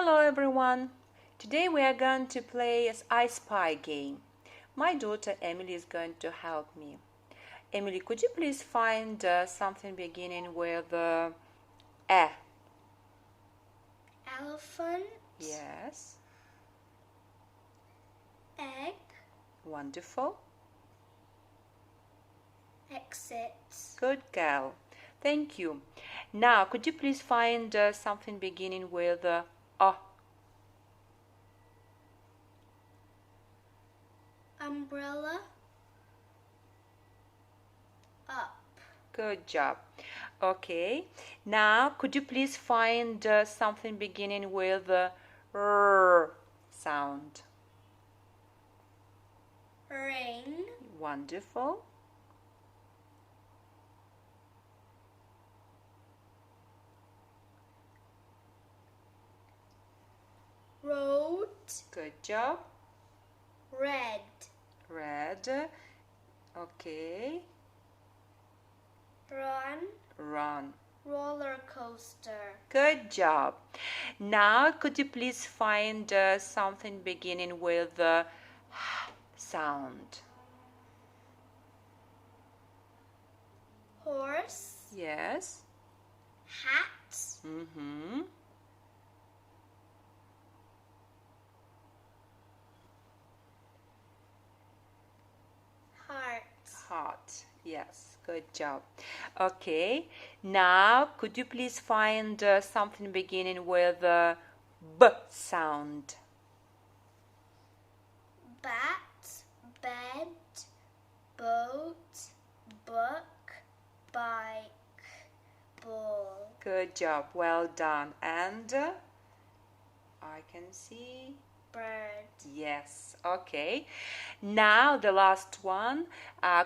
Hello everyone! Today we are going to play an I Spy game. My daughter Emily is going to help me. Emily, could you please find something beginning with E? Elephant. Yes. Egg. Wonderful. Exit. Good girl. Thank you. Now, could you please find something beginning with O? Umbrella. Up. Good job. Okay. Now, could you please find something beginning with R sound? Rain. Wonderful. Road. Good job. Red. Red. Okay. Run. Run. Roller coaster. Good job. Now, could you please find something beginning with sound? Horse. Yes. Hat. Mm-hmm. Heart. Heart. Yes. Good job. Okay. Now, could you please find something beginning with B sound? Bat. Bed. Boat. Book. Bike. Ball. Good job. Well done. And I can see Bird. yes. Okay. Now the last one.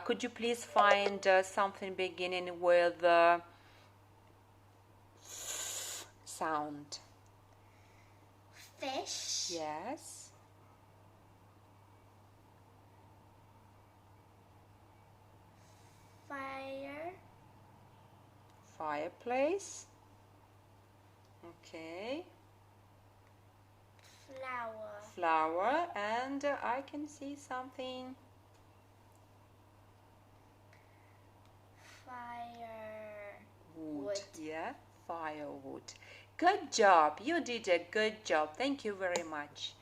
Could you please find something beginning with sound? Fish. Yes. Fire. Fireplace. Okay. Flower. Flower. And I can see something. Firewood. Yeah. Firewood. Good job. You did a good job. Thank you very much.